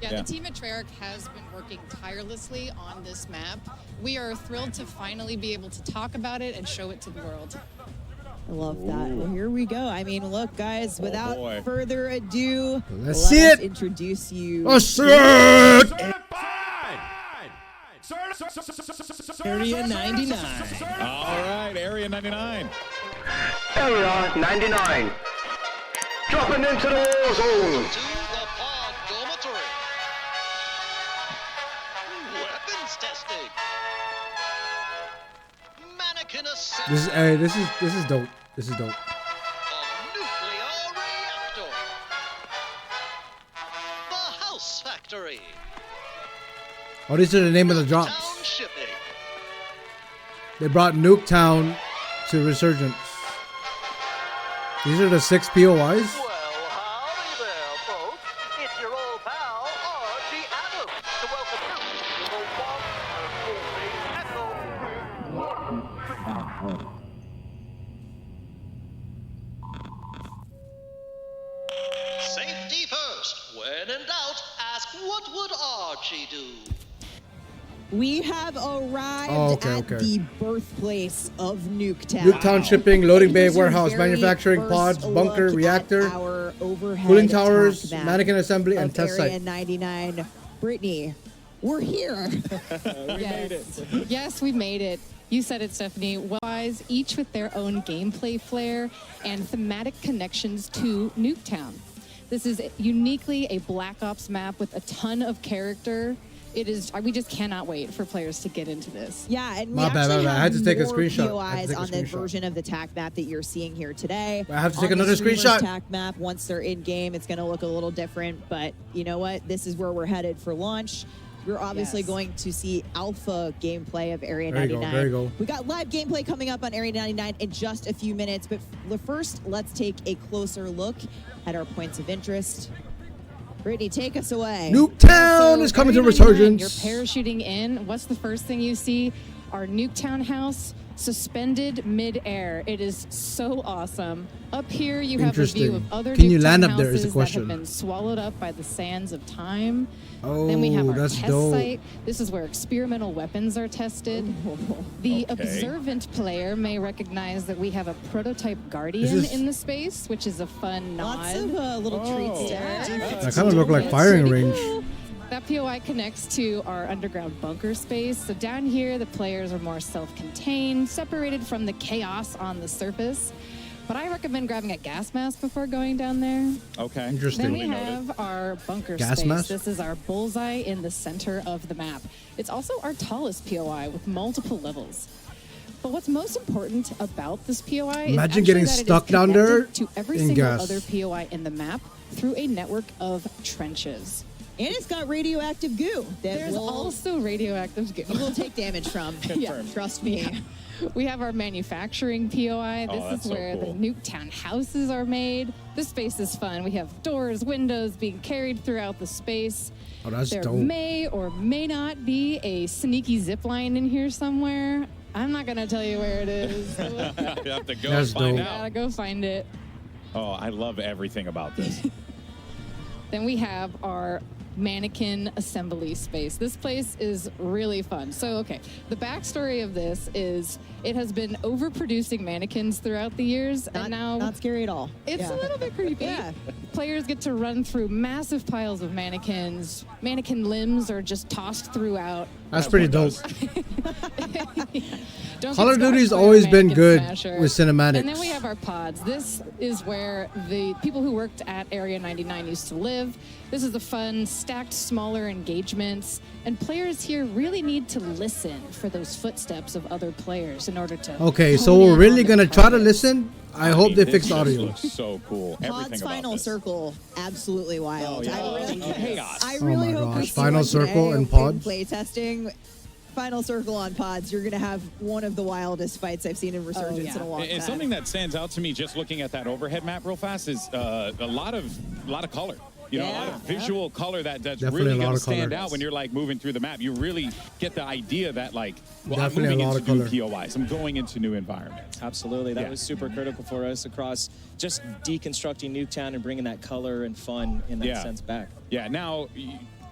Yeah, the team at Treyarch has been working tirelessly on this map. We are thrilled to finally be able to talk about it and show it to the world. I love that. Well, here we go. I mean, look, guys, without further ado, let's see it. Introduce you. Let's see it. Area 99. All right, Area 99. Area 99. Dropping into the war zone. To the pod dormitory. Weapons testing. Mannequin assembly. This is dope. This is dope. A nuclear reactor. The house factory. Oh, these are the name of the drops. Town shipping. They brought Nuketown to Resurgence. These are the 6 POIs. Well, howdy there, folks. It's your old pal, R.G. Adams. To welcome you to the one Safety first. When in doubt, ask what would Archie do? We have arrived at the birthplace of Nuketown. Nuketown shipping, loading bay, Here's your warehouse, very manufacturing, first pods, bunker, look reactor, at our overhead cooling towers, attack map mannequin assembly, and of test Area site. 99. Brittany, we're here. Yes, we made it. You said it, Stephanie. Well, each with their own gameplay flair and thematic connections to Nuketown. This is uniquely a Black Ops map with a ton of character. It is. We just cannot wait for players to get into this. Yeah, and we My bad, actually my bad. have I had to take a more screenshot. POIs on the version of the TAC map that you're seeing here today. I have to take On the another streamer's screenshot. TAC map, once they're in game, it's going to look a little different. But you know what? This is where we're headed for launch. We're obviously going to see alpha gameplay of Area 99. There you go. We got live gameplay coming up on Area 99 in just a few minutes. But first, let's take a closer look at our points of interest. Brittany, take us away. Nuketown is coming to Resurgence. You're parachuting in. What's the first thing you see? Our Nuketown house suspended mid-air. It is so awesome. Up here, you have a view of other Can you Nuketown land up there houses is the question. that have been swallowed up by the sands of time. Oh, Then we have our that's test dope. site. This is where experimental weapons are tested. The observant player may recognize that we have a prototype Guardian in the space, which is a fun nod. Lots of little treats there. That kind of look like firing range. Cool. That POI connects to our underground bunker space. So down here, the players are more self-contained, separated from the chaos on the surface. But I recommend grabbing a gas mask before going down there. Okay. Interesting. Then we have our bunker Gas space. mask? This is our bullseye in the center of the map. It's also our tallest POI with multiple levels. But what's most important about this POI Imagine is getting that stuck it is down there connected to every in single gas. other POI in the map through a network of trenches. And it's got radioactive goo that There's will, also radioactive goo. you will take damage from. Yeah, trust me. Yeah. We have our manufacturing POI. This is where the Nuketown houses are made. This space is fun. We have doors, windows being carried throughout the space. Oh, that's there dope. may or may not be a sneaky zip line in here somewhere. I'm not going to tell you where it is. You have to go That's find dope. out. Gotta go find it. Oh, I love everything about this. Then we have our mannequin assembly space. This place is really fun. So, okay, the backstory of this is it has been overproducing mannequins throughout the years, and now Not scary at all. it's a little bit creepy. Yeah. Players get to run through massive piles of mannequins. Mannequin limbs are just tossed throughout. That's pretty dope. Don't Call of get Duty's scarred by always a been mannequin good smasher. with cinematics. And then we have our pods. This is where the people who worked at Area 99 used to live. This is the fun, stacked, smaller engagements. And players here really need to listen for those footsteps of other players in order to. Okay, so hone in we're on really the going to try to targets. listen. I hope they fix the audio. Looks so cool. Pod's Everything about final this. circle, absolutely wild. Chaos. I Oh really my hope we gosh, see final one circle today and pods? in play testing. Final circle on pods. You're going to have one of the wildest fights I've seen in Resurgence in a long time. And something that stands out to me just looking at that overhead map real fast is a lot of color. You know, a lot of visual color that's Definitely really a lot going to of color. stand out when you're like moving through the map. You really get the idea that like, well, Definitely a I'm moving lot into of new color. POIs. I'm going into new environments. Absolutely. That Yeah. was super critical for us across just deconstructing Nuketown and bringing that color and fun in that sense back. Yeah. Now,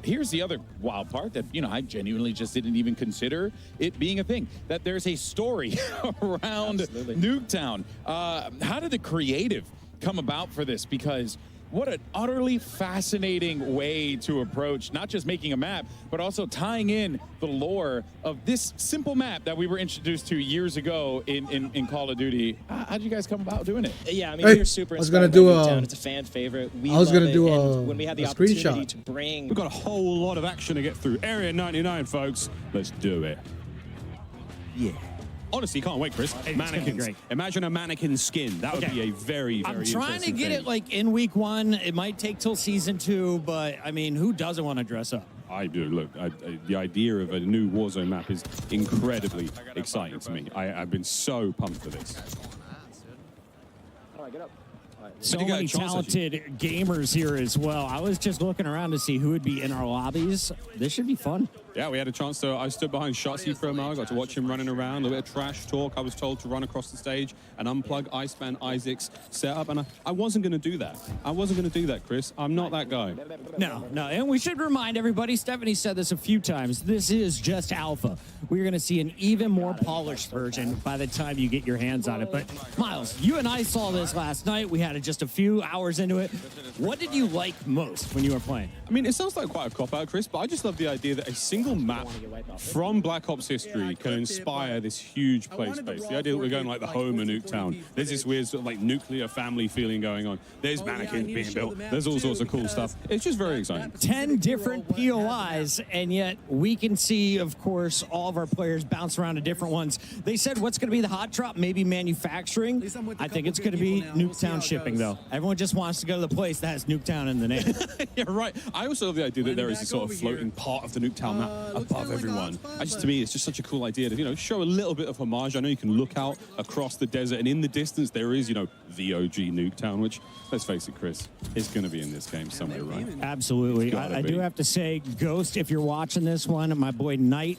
here's the other wild part that, you know, I genuinely just didn't even consider it being a thing, that there's a story around Nuketown. How did the creative come about for this? Because what an utterly fascinating way to approach not just making a map, but also tying in the lore of this simple map that we were introduced to years ago in Call of Duty. How'd you guys come about doing it? Yeah, I mean, Hey, we're super I was inspired gonna by do Nuketown. a- It's a fan favorite. We I was love gonna it, do and when we had the a opportunity screenshot. to bring... We've got a whole lot of action to get through. Area 99, folks. Let's do it. Yeah. Honestly, can't wait, Chris. It's gonna be Mannequins. great. Imagine a mannequin skin. That would be a very, very I'm trying to interesting get thing. it like in week 1. It might take till season 2, but I mean, who doesn't want to dress up? I do. Look, the idea of a new Warzone map is incredibly exciting to me. I've been so pumped for this. So you got a many chance, talented gamers here as well. I was just looking around to see who would be in our lobbies. This should be fun. Yeah, we had a chance to. I stood behind Shotzi for a moment. I got to watch him running around. A little bit of trash talk. I was told to run across the stage and unplug Iceman Isaac's setup, and I wasn't going to do that. I wasn't going to do that, Chris. I'm not that guy. No. And we should remind everybody, Stephanie said this a few times, this is just alpha. We're going to see an even more polished version by the time you get your hands on it. But Miles, you and I saw this last night. We had just a few hours into it. What did you like most when you were playing? I mean, it sounds like quite a cop-out, Chris, but I just love the idea that a single map from Black Ops history can inspire this huge play space. The idea that we're going like the home of Nuketown. There's this weird sort of like nuclear family feeling going on. There's mannequins being built. There's all sorts of cool stuff. It's just very exciting. 10 different POIs, and yet we can see, of course, all of our players bounce around to different ones. They said what's going to be the hot drop? Maybe manufacturing. I think it's going to be Nuketown shipping, though. Everyone just wants to go to the place that has Nuketown in the name. Yeah, right. I also love the idea that there is a sort of floating part of the Nuketown map above everyone. To me, it's just such a cool idea to, you know, show a little bit of homage. I know you can look out across the desert, and in the distance there is, you know, the OG Nuketown, which, let's face it, Chris, is going to be in this game somewhere, right? Absolutely. I do have to say, Ghost, if you're watching this one, my boy Knight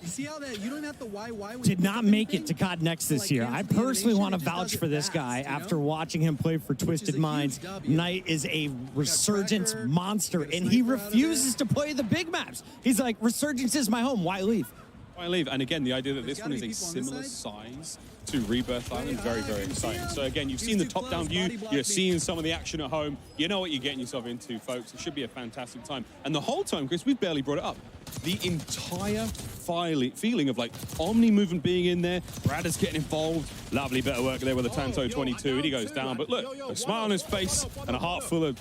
did not make it to COD Next this year. I personally want to vouch for this guy after watching him play for Twisted Minds. Knight is a Resurgence monster, and he refuses to play the big maps. He's like, Resurgence is my home. Why leave? Why leave? And again, the idea that this one is a similar size to Rebirth Island, very, very exciting. So again, you've seen the top-down view, you're seeing some of the action at home. You know what you're getting yourself into, folks. It should be a fantastic time. And the whole time, Chris, we've barely brought it up. The entire feeling of like Omni movement being in there, Brad is getting involved. Lovely bit of work there with the Tanto 22, and he goes down. But look, a smile on his face and a heart full of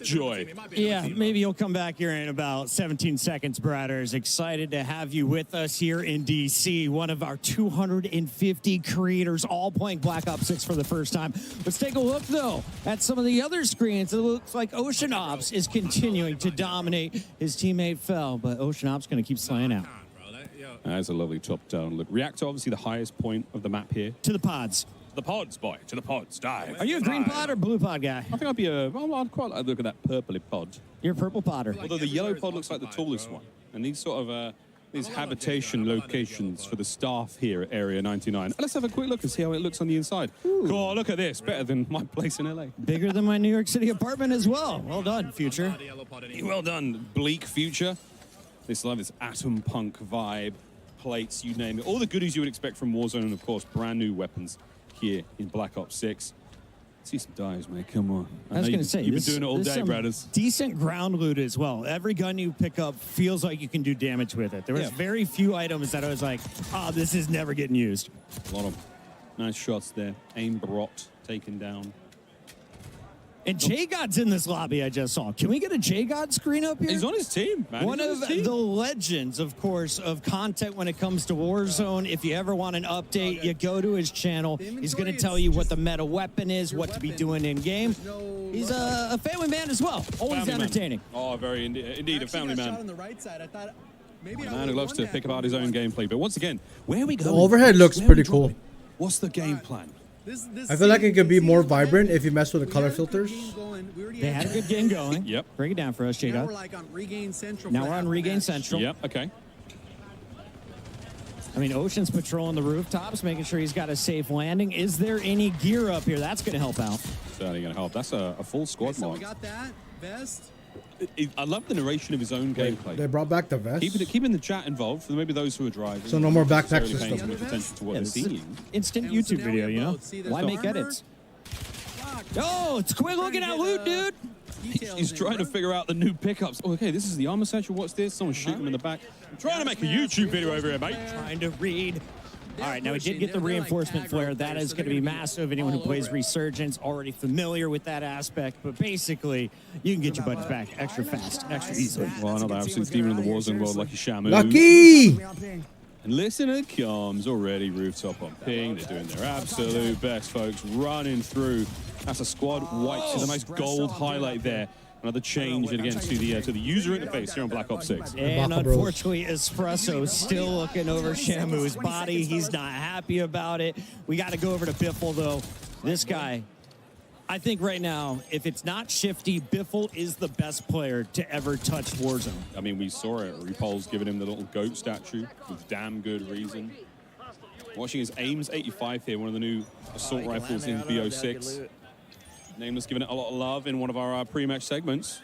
joy. Yeah, maybe you'll come back here in about 17 seconds, Bradders. Excited to have you with us here in DC. One of our 250 creators all playing Black Ops 6 for the first time. Let's take a look, though, at some of the other screens. It looks like Ocean Ops is continuing to dominate. His teammate fell, but Ocean Ops going to keep slaying out. That's a lovely top-down look. Reactor, obviously the highest point of the map here. To the pods. The pods, boy. To the pods. Dive. Are you a green pod or blue pod guy? I think I'd be I'd quite like to look at that purpley pod. You're a purple podder. Although the yellow pod looks like the tallest one. And these sort of these habitation locations for the staff here at Area 99. Let's have a quick look and see how it looks on the inside. Cool, look at this. Better than my place in LA. Bigger than my New York City apartment as well. Well done, Future. Well done, Bleak Future. This love, this atom punk vibe, plates, you name it. All the goodies you would expect from Warzone, and of course, brand new weapons here in Black Ops 6. See some dives, mate. Come on. I was going to say, you've been doing it all day, brothers. Decent ground loot as well. Every gun you pick up feels like you can do damage with it. There was very few items that I was like, this is never getting used. A lot of nice shots there. Aim brought, taken down. And J-God's in this lobby I just saw. Can we get a J-God screen up here? He's on his team, man. One of the legends, of course, of content when it comes to Warzone. If you ever want an update, you go to his channel. He's going to tell you what the meta weapon is, what to be doing in-game. He's a family man as well. Always entertaining. Oh, very indeed a family man. A man who loves to pick apart his own gameplay. But once again, where are we going? The overhead looks pretty cool. What's the game plan? I feel like it could be more vibrant if you mess with the color filters. They had a good game going. Yep. Break it down for us, J-God. Now we're on Regain Central. Yep, okay. I mean, Ocean's patrolling the rooftops, making sure he's got a safe landing. Is there any gear up here? That's going to help out. Certainly going to help. That's a full squad So mod. we got that vest. I love the narration of his own gameplay. They brought back the vest. Keeping the chat involved for maybe those who are driving. So no more backpack necessarily paying system. too much attention to what they're seeing. Instant YouTube video, you know? Why make edits? Oh, it's quick looking at loot, dude. He's trying to figure out the new pickups. Oh, okay, this is the armor satchel. What's this? Someone's shooting him in the back. I'm trying to make a YouTube video over here, mate. Trying to read. All right, now we did get the reinforcement flare. That is going to be massive. Anyone who plays Resurgence already familiar with that aspect. But basically, you can get your buddies back extra fast, extra easily. Well, another absolute demon in the Warzone world, Lucky Shamu. Lucky! And listen to the comms already rooftop on ping. They're doing their absolute best, folks. Running through. That's a squad wipe. See the nice gold highlight there. Another change again to the user interface here on Black Ops 6. And unfortunately, Espresso still looking over Shamu's body. He's not happy about it. We got to go over to Biffle, though. This guy, I think right now, if it's not Shifty, Biffle is the best player to ever touch Warzone. I mean, we saw it. Repul's giving him the little goat statue with damn good reason. Watching his aims 85 here, one of the new assault rifles in BO6. Nameless giving it a lot of love in one of our pre-match segments.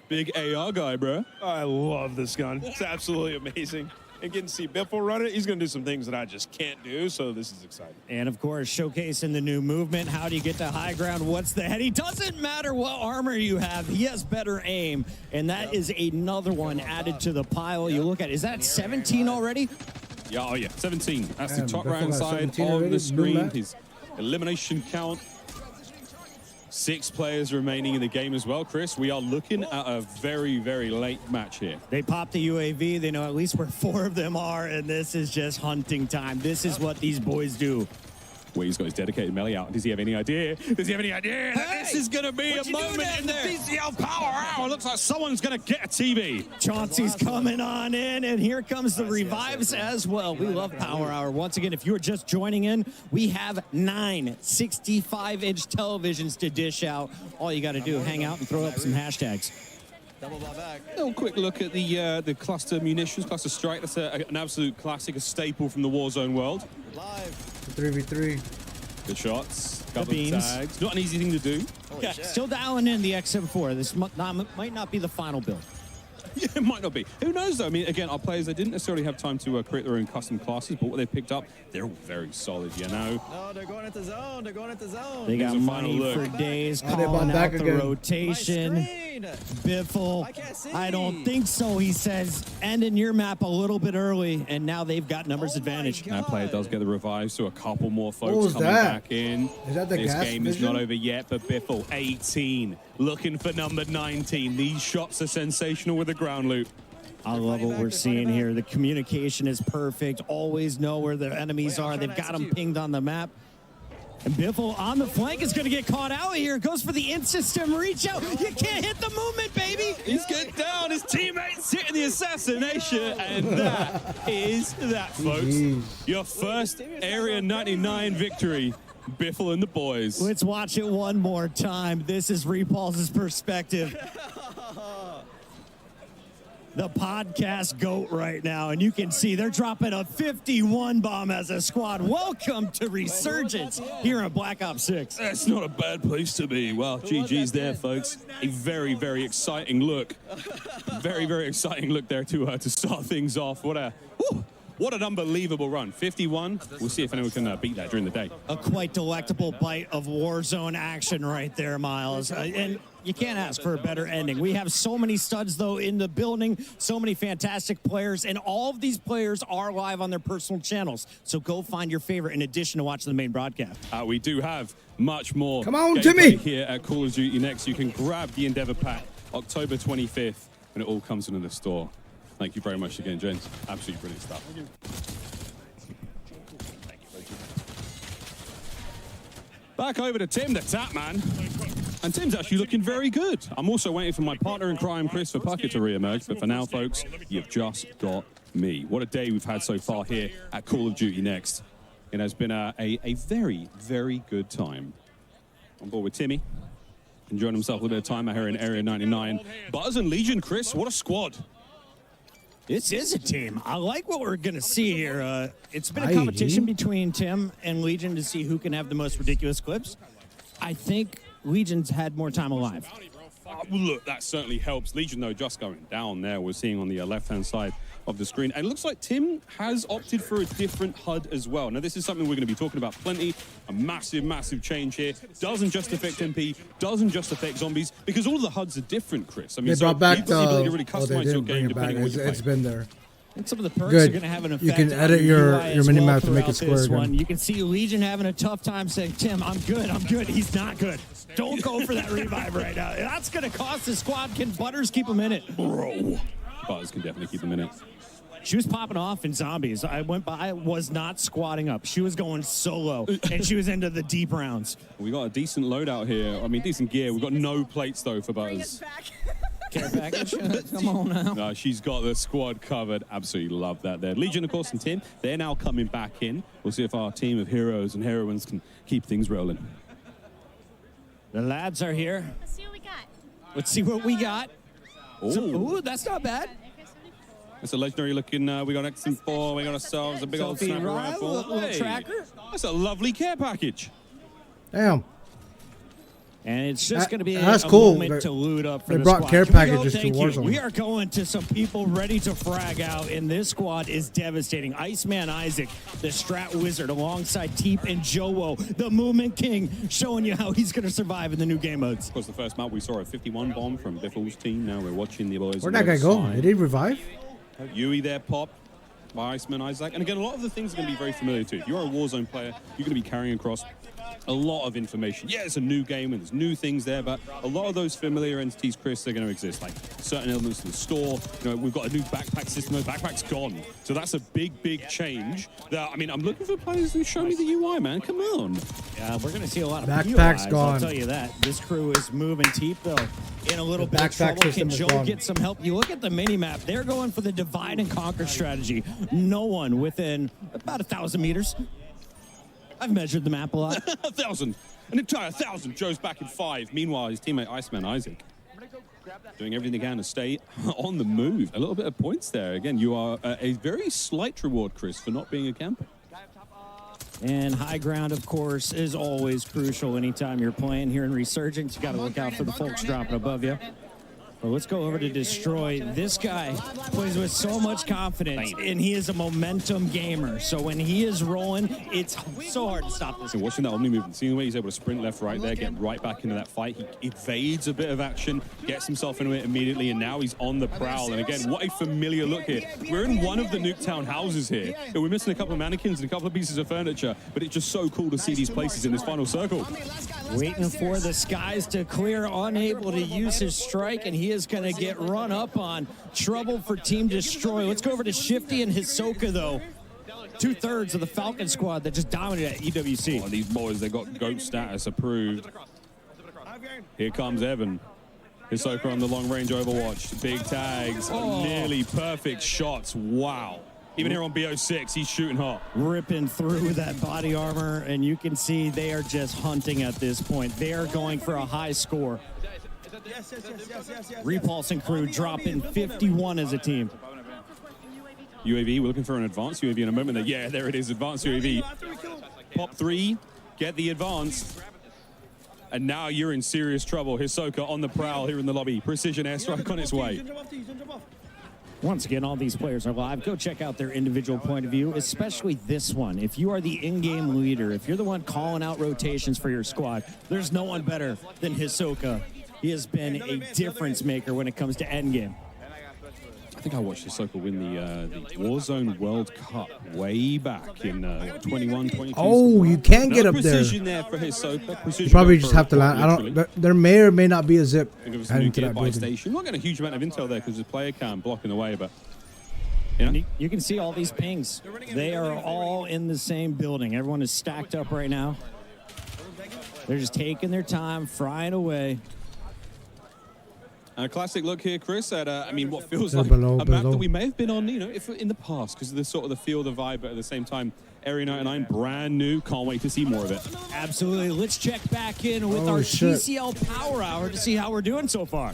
Big AR guy, bro. I love this gun. It's absolutely amazing. And getting to see Biffle run it, he's going to do some things that I just can't do, so this is exciting. And, of course, showcasing the new movement. How do you get to high ground? What's the head? He doesn't matter what armor you have. He has better aim, and that is another one added to the pile. You look at it. Is that 17 already? Yeah, oh yeah, 17. That's the top Biffle right-hand got side 17 of already, the blue screen. map. His elimination count. 6 players remaining in the game as well, Chris. We are looking at a very, very late match here. They popped the UAV. They know at least where 4 of them are, and this is just hunting time. This is what these boys do. Well, he's got his dedicated melee out. Does he have any idea? Does he have any idea that this is going to be a moment in the BCL Power Hour? Looks like someone's going to get a TV. Chauncey's coming on in, and here comes the revives as well. We love Power Hour. Once again, if you're just joining in, we have 9 65-inch televisions to dish out. All you got to do, hang out and throw up some hashtags. A little quick look at the cluster munitions, cluster strike. That's an absolute classic, a staple from the Warzone world. 3v3. Good shots. Couple of beams. tags. Not an easy thing to do. Yeah, still dialing in the XM4. This might not be the final build. Yeah, it might not be. Who knows, though? I mean, again, our players, they didn't necessarily have time to create their own custom classes, but what they picked up, they're all very solid, you know? No, they're going into zone. They're going into zone. They got Here's a final money look. for days, Oh, they calling bought out back the again. rotation. Biffle, I can't see. I don't think so, he says. Ending your map a little bit early, and now they've got numbers advantage. That player does get the revive, so a couple more What folks was coming that? back in. Is that the This gas game is vision? not over yet, but Biffle, 18, looking for number 19. These shots are sensational with the ground loot. I love what we're seeing here. The communication is perfect. Always know where the enemies are. They've got them pinged on the map. And Biffle on the flank is going to get caught out here. Goes for the in-system reach out. You can't hit the movement, baby. He's getting down. His teammates hitting the assassination. And that is that, folks. Jeez. Your first Area 99 victory. Biffle and the boys. Let's watch it one more time. This is Repulse's perspective. The podcast GOAT right now, and you can see they're dropping a 51 bomb as a squad. Welcome to Resurgence here on Black Ops 6. That's not a bad place to be. Well, GG's there, folks. A very, very exciting look. Very, very exciting look there to start things off. What an unbelievable run. 51. We'll see if anyone can beat that during the day. A quite delectable bite of Warzone action right there, Miles. And you can't ask for a better ending. We have so many studs, though, in the building, so many fantastic players, and all of these players are live on their personal channels. So go find your favorite in addition to watching the main broadcast. We do have much more. Come on, gameplay Timmy! Here at Call of Duty Next. You can grab the Endeavor Pack October 25th when it all comes into the store. Thank you very much again, gents. Absolutely brilliant stuff. Back over to Tim, the Tap Man. And Tim's actually looking very good. I'm also waiting for my partner in crime, Christopher Puckett, to re-emerge. But for now, folks, you've just got me. What a day we've had so far here at Call of Duty Next. It has been a very, very good time. On board with Timmy. Enjoying himself a little bit of time out here in Area 99. Buzz and Legion, Chris, what a squad. This is a team. I like what we're going to see here. It's been a competition between Tim and Legion to see who can have the most ridiculous clips. I think Legion's had more time alive. look, that certainly helps. Legion, though, just going down there. We're seeing on the left-hand side of the screen. And it looks like Tim has opted for a different HUD as well. Now, this is something we're going to be talking about plenty. A massive, massive change here. Doesn't just affect MP, doesn't just affect zombies, because all of the HUDs are different, Chris. I mean, They brought back the... ability to really Oh, they customize your didn't bring game it back. depending on what you It's play. been there. And some of the perks Good. are going to have an effect. You can on edit the your UI as minimap well to make it throughout square this again. one. You can see Legion having a tough time saying, Tim, I'm good, I'm good. He's not good. Don't go for that revive right now. That's going to cost the squad. Can Butters keep him in it? Bro. Butters can definitely keep him in it. She was popping off in zombies. I went by, was not squatting up. She was going solo, and she was into the deep rounds. We got a decent loadout here. I mean, decent gear. We've got no plates, though, for Butters. Care package? Come on now. No, she's got the squad covered. Absolutely love that there. Legion, of course, and Tim, they're now coming back in. We'll see if our team of heroes and heroines can keep things rolling. The lads are here. Let's see what we got. Let's see what we got. Ooh, Ooh, that's not bad. that's a legendary looking. We got X4. We got ourselves a big old Sophie sniper Ryle, rifle. little Hey, tracker. That's a lovely care package. Damn. And it's just going to be That's a cool. moment to loot up for They the brought squad. care Here we go. packages to Thank you. Warzone. We are going to some people ready to frag out, and this squad is devastating. Iceman Isaac, the Strat Wizard, alongside Teep and Jowo, the Movement King, showing you how he's going to survive in the new game modes. Of course, the first map we saw a 51 bomb from Biffle's team. Now we're watching the boys. Where'd that guy go? Did he revive? Yui there popped by Iceman Isaac. And again, a lot of the things are going to be very familiar to you. If you're a Warzone player, you're going to be carrying across a lot of information. Yeah, it's a new game and there's new things there, but a lot of those familiar entities, Chris, they're going to exist. Like certain elements of the store. You know, we've got a new backpack system. The backpack's gone. So that's a big, big change. That, I mean, I'm looking for players who show me the UI, man. Come on. Yeah, we're going to see a lot of Backpack's POIs, gone. I'll tell you that. This crew is moving. Teep, though, in a little The bit of backpack trouble. Can system is Joe gone. get some help? You look at the mini-map. They're going for the divide and conquer strategy. No one within about 1,000 meters. I've measured the map a lot. 1,000. An entire 1,000. Joe's back in 5. Meanwhile, his teammate Iceman Isaac doing everything they can to stay on the move. A little bit of points there. Again, you are a very slight reward, Chris, for not being a camper. And high ground, of course, is always crucial anytime you're playing here in Resurgence. You got to look out for the folks dropping above you. Well, let's go over to Destroy. This guy plays with so much confidence, and he is a momentum gamer. So when he is rolling, it's so hard to stop this. And watching that Omni movement, seeing the way he's able to sprint left, right there, get right back into that fight. He evades a bit of action, gets himself into it immediately, and now he's on the prowl. And again, what a familiar look here. We're in one of the Nuketown houses here. And we're missing a couple of mannequins and a couple of pieces of furniture, but it's just so cool to see these places in this final circle. Waiting for the skies to clear, unable to use his strike, and he is going to get run up on. Trouble for Team Destroy. Let's go over to Shifty and Hisoka, though. 2/3 of the Falcon squad that just dominated at EWC. Oh, these boys, they got GOAT status approved. Here comes Evan. Hisoka on the long-range Overwatch. Big tags, nearly perfect shots. Wow. Even here on BO6, he's shooting hot. Ripping through that body armor, and you can see they are just hunting at this point. They are going for a high score. Repulsing crew dropping 51 as a team. UAV, we're looking for an advanced UAV in a moment there. Yeah, there it is, advanced UAV. Pop 3, get the advanced. And now you're in serious trouble. Hisoka on the prowl here in the lobby. Precision airstrike on its way. Once again, all these players are live. Go check out their individual point of view, especially this one. If you are the in-game leader, if you're the one calling out rotations for your squad, there's no one better than Hisoka. He has been a difference maker when it comes to endgame. I think I watched Hisoka win the Warzone World Cup way back in 21, 22. Oh, you can get up there. Precision there for Hisoka. Precision You probably there just for have to land. I literally. don't. There may or may not be a zip Think of us a heading new to that gearby building. station. Not getting a huge amount of intel there because the player cam blocking the way, but you know. You can see all these pings. They are all in the same building. Everyone is stacked up right now. They're just taking their time, frying away. And a classic look here, Chris, at I mean, what feels They're like below, a map below. that we may have been on, you know, if in the past, because of the sort of the feel, the vibe, but at the same time, Area 99, brand new. Can't wait to see more of it. Absolutely. Let's check back in with Oh, our shit. TCL Power Hour to see how we're doing so far.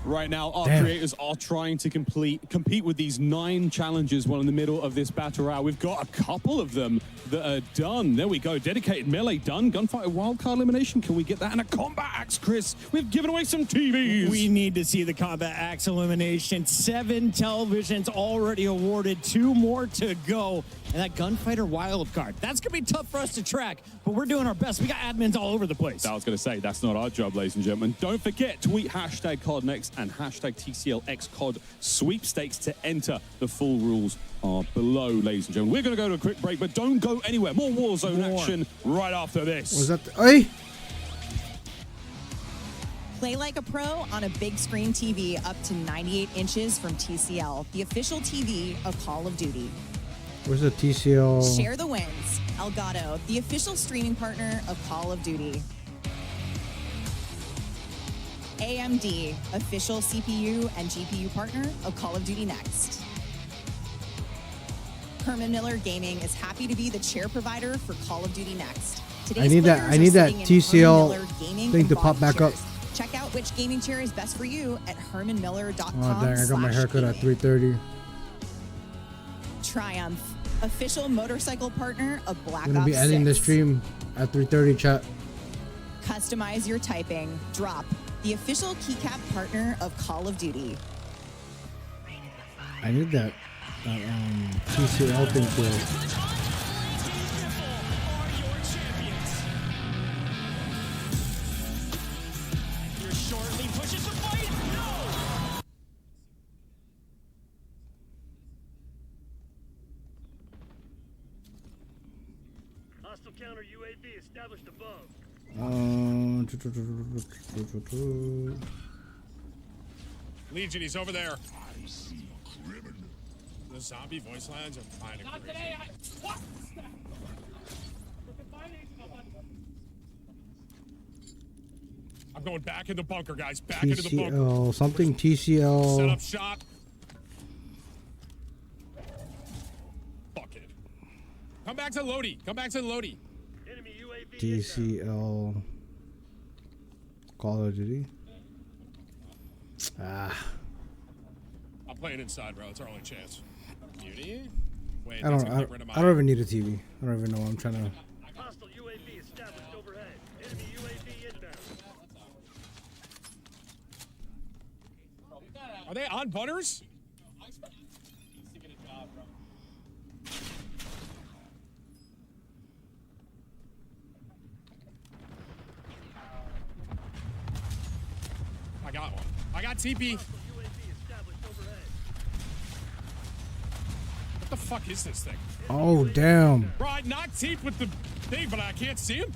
Right now, our Damn. creators are trying to compete with these 9 challenges while in the middle of this battle royale. We've got a couple of them that are done. There we go. Dedicated melee done. Gunfighter wildcard elimination. Can we get that? And a combat axe, Chris. We've given away some TVs. We need to see the combat axe elimination. 7 televisions already awarded, 2 more to go. And that gunfighter wild card, that's going to be tough for us to track, but we're doing our best. We got admins all over the place. I was going to say, that's not our job, ladies and gentlemen. Don't forget, tweet hashtag CODNext and hashtag TCLXCOD sweepstakes to enter. The full rules are below, ladies and gentlemen. We're going to go to a quick break, but don't go anywhere. More Warzone action right after this. Was that? Hey. Play like a pro on a big screen TV up to 98 inches from TCL, the official TV of Call of Duty. Where's the TCL? Share the wins. Elgato, the official streaming partner of Call of Duty. AMD, official CPU and GPU partner of Call of Duty Next. Herman Miller Gaming is happy to be the chair provider for Call of Duty Next. I need that TCL thing to pop back up. Check out which gaming chair is best for you at hermanmiller.com. Oh dang! I got my haircut at 3:30. Triumph, official motorcycle partner of Black Ops 6. I'm gonna be ending the stream at 3:30. Chat. Customize your typing. Drop, the official keycap partner of Call of Duty. I need that TCL thing to. Counter UAV established above. Legion, he's over there. The zombie voice lines are kind of crazy. I'm going back in the bunker, guys. Back into the bunker. TCL something TCL. Set up shop. Fuck it. Come back to Lodi. Come back to Lodi. Enemy UAV TCL Call of Duty. I'm playing inside, bro. It's our only chance. Beauty? Wait, I don't even need a TV. I don't even know what I'm trying to. Hostile UAV established overhead. Enemy UAV inbound. Are they on Butters? I got one. I got TP. What the fuck is this thing? Oh damn! Bro, I knocked Teep with the thing, but I can't see him.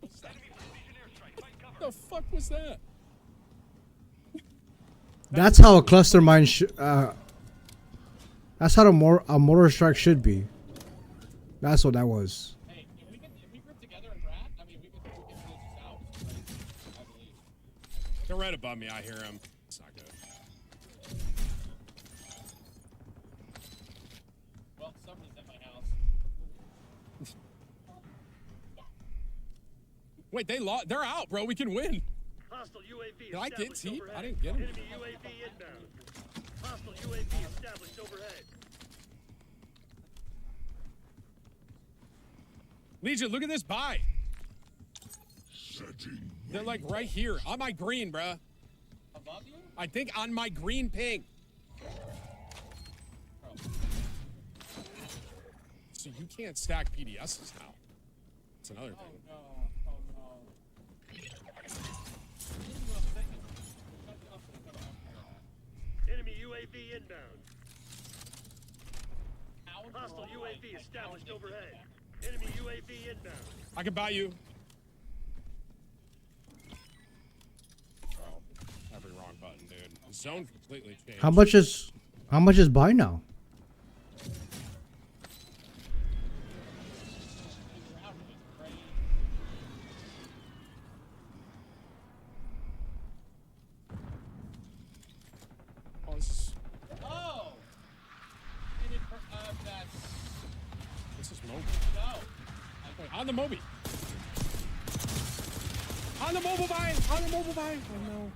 What the fuck was that? That's how a cluster mine that's how a mortar strike should be. That's what that was. They're right above me. I hear him. It's not good. Well, somebody's at my house. Wait, they're out, bro. We can win. Hostile UAV Did I get established Teep? overhead. I didn't get him. Enemy UAV inbound. Hostile UAV established overhead. Legion, look at this buy. They're like right here on my green, bruh. Above you? I think on my green ping. So you can't stack PDSs now. That's another thing. Oh no. Enemy UAV inbound. Hostile UAV established overhead. Enemy UAV inbound. I can buy you. Every wrong button, dude. The zone completely changed. How much is buy now? Oh! This is Moby. No. Wait, on the Moby. On the mobile buy. On the mobile buy. Oh no.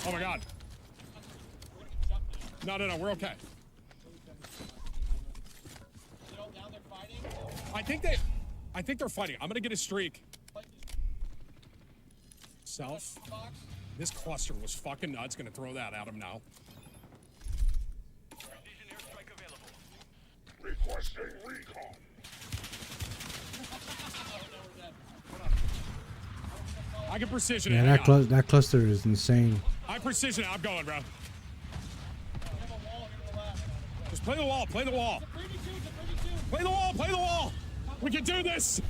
Oh my God. No, we're okay. I think they're fighting. I'm gonna get a streak. Self. This cluster was fucking nuts. Gonna throw that at him now. Requesting recon. I can precision it. Yeah, that cluster is insane. I precision it. I'm going, bro. Just play the wall. Play the wall. Play the wall. Play the wall. We can do this.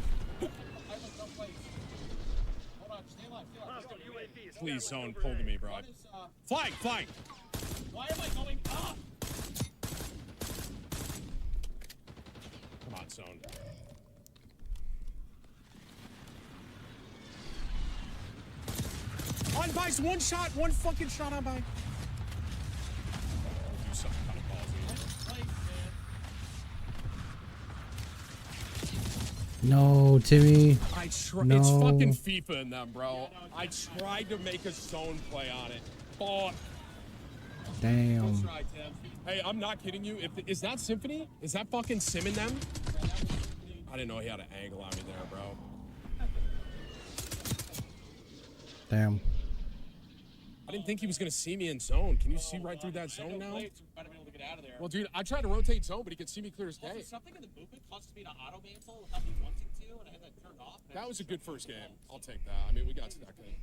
Please, zone, pull to me, bro. Flying. Why am I going up? Come on, zone. On bike's one fucking shot on bike. Do something kind of ballsy. No, Timmy. No. It's fucking FIFA in them, bro. I tried to make a zone play on it. Oh. Damn. Hey, I'm not kidding you. Is that Symphony? Is that fucking Sim in them? I didn't know he had an angle on me there, bro. Damn. I didn't think he was going to see me in zone. Can you see right through that zone now? Well, dude, I tried to rotate zone, but he could see me clear as day. Something in the movement causes me to auto cancel without me wanting to, and I had that turned off. That was a good first game. I'll take that. I mean, we got to that game.